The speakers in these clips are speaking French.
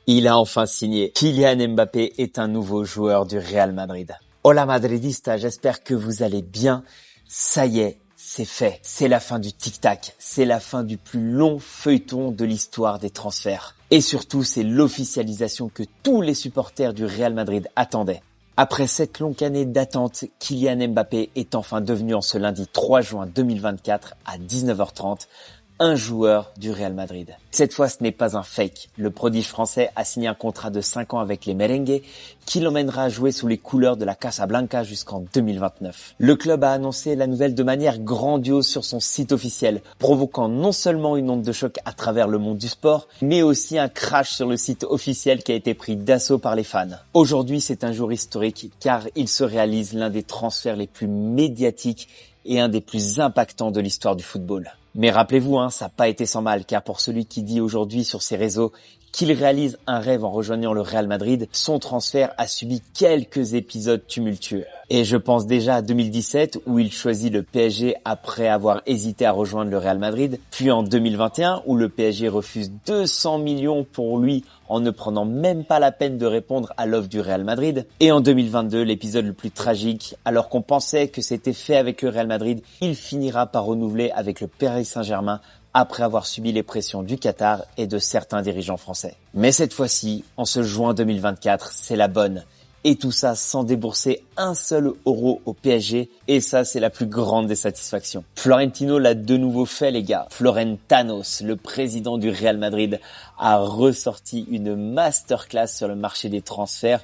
Il a enfin signé. Kylian Mbappé est un nouveau joueur du Real Madrid. Hola madridista, j'espère que vous allez bien. Ça y est, c'est fait. C'est la fin du tic-tac. C'est la fin du plus long feuilleton de l'histoire des transferts. Et surtout, c'est l'officialisation que tous les supporters du Real Madrid attendaient. Après cette longue année d'attente, Kylian Mbappé est enfin devenu en ce lundi 3 juin 2024 à 19h30 un joueur du Real Madrid. Cette fois, ce n'est pas un fake. Le prodige français a signé un contrat de 5 ans avec les Merengues qui l'emmènera à jouer sous les couleurs de la Casablanca jusqu'en 2029. Le club a annoncé la nouvelle de manière grandiose sur son site officiel, provoquant non seulement une onde de choc à travers le monde du sport, mais aussi un crash sur le site officiel qui a été pris d'assaut par les fans. Aujourd'hui, c'est un jour historique car il se réalise l'un des transferts les plus médiatiques et un des plus impactants de l'histoire du football. Mais rappelez-vous, ça n'a pas été sans mal, car pour celui qui dit aujourd'hui sur ses réseaux qu'il réalise un rêve en rejoignant le Real Madrid, son transfert a subi quelques épisodes tumultueux. Et je pense déjà à 2017 où il choisit le PSG après avoir hésité à rejoindre le Real Madrid, puis en 2021 où le PSG refuse 200 millions pour lui en ne prenant même pas la peine de répondre à l'offre du Real Madrid. Et en 2022, l'épisode le plus tragique, alors qu'on pensait que c'était fait avec le Real Madrid, il finira par renouveler avec le Paris Saint-Germain après avoir subi les pressions du Qatar et de certains dirigeants français. Mais cette fois-ci, en ce juin 2024, c'est la bonne. Et tout ça sans débourser un seul euro au PSG. Et ça, c'est la plus grande des satisfactions. Florentino l'a de nouveau fait, les gars. Florentanos, le président du Real Madrid, a ressorti une masterclass sur le marché des transferts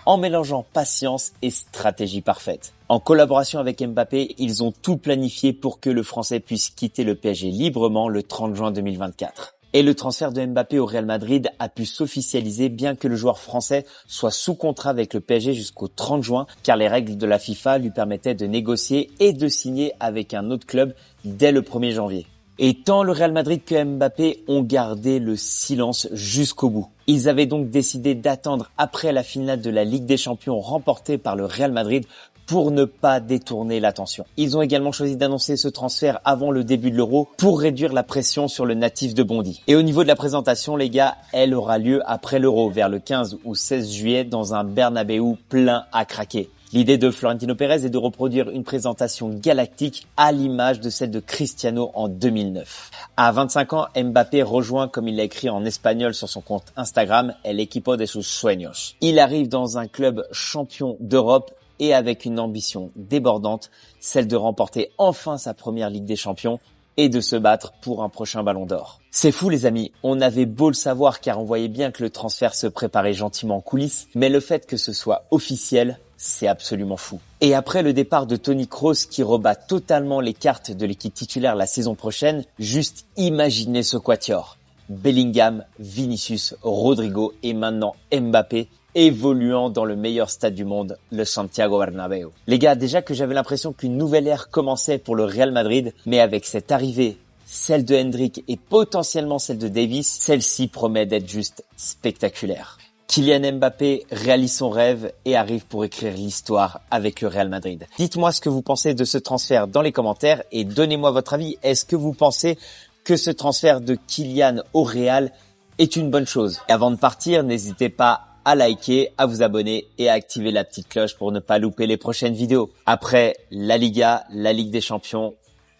en mélangeant patience et stratégie parfaite. En collaboration avec Mbappé, ils ont tout planifié pour que le Français puisse quitter le PSG librement le 30 juin 2024. Et le transfert de Mbappé au Real Madrid a pu s'officialiser bien que le joueur français soit sous contrat avec le PSG jusqu'au 30 juin, car les règles de la FIFA lui permettaient de négocier et de signer avec un autre club dès le 1er janvier. Et tant le Real Madrid que Mbappé ont gardé le silence jusqu'au bout. Ils avaient donc décidé d'attendre après la finale de la Ligue des Champions remportée par le Real Madrid pour ne pas détourner l'attention. Ils ont également choisi d'annoncer ce transfert avant le début de l'Euro pour réduire la pression sur le natif de Bondy. Et au niveau de la présentation, les gars, elle aura lieu après l'Euro, vers le 15 ou 16 juillet dans un Bernabéu plein à craquer. L'idée de Florentino Pérez est de reproduire une présentation galactique à l'image de celle de Cristiano en 2009. À 25 ans, Mbappé rejoint, comme il l'a écrit en espagnol sur son compte Instagram, El equipo de sus sueños. Il arrive dans un club champion d'Europe et avec une ambition débordante, celle de remporter enfin sa première Ligue des Champions et de se battre pour un prochain Ballon d'Or. C'est fou les amis, on avait beau le savoir car on voyait bien que le transfert se préparait gentiment en coulisses, mais le fait que ce soit officiel, c'est absolument fou. Et après le départ de Toni Kroos qui rebat totalement les cartes de l'équipe titulaire la saison prochaine, juste imaginez ce quatuor. Bellingham, Vinicius, Rodrigo et maintenant Mbappé évoluant dans le meilleur stade du monde, le Santiago Bernabéu. Les gars, déjà que j'avais l'impression qu'une nouvelle ère commençait pour le Real Madrid, mais avec cette arrivée, celle de Hendrick et potentiellement celle de Davis, celle-ci promet d'être juste spectaculaire. Kylian Mbappé réalise son rêve et arrive pour écrire l'histoire avec le Real Madrid. Dites-moi ce que vous pensez de ce transfert dans les commentaires et donnez-moi votre avis. Est-ce que vous pensez que ce transfert de Kylian au Real est une bonne chose? Et avant de partir, n'hésitez pas à liker, à vous abonner et à activer la petite cloche pour ne pas louper les prochaines vidéos. Après la Liga, la Ligue des Champions,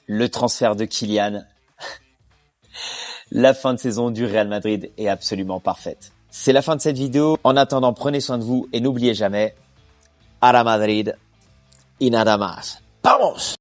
le transfert de Kylian, la fin de saison du Real Madrid est absolument parfaite. C'est la fin de cette vidéo. En attendant, prenez soin de vous et n'oubliez jamais, a la Madrid y nada más. ¡Vamos!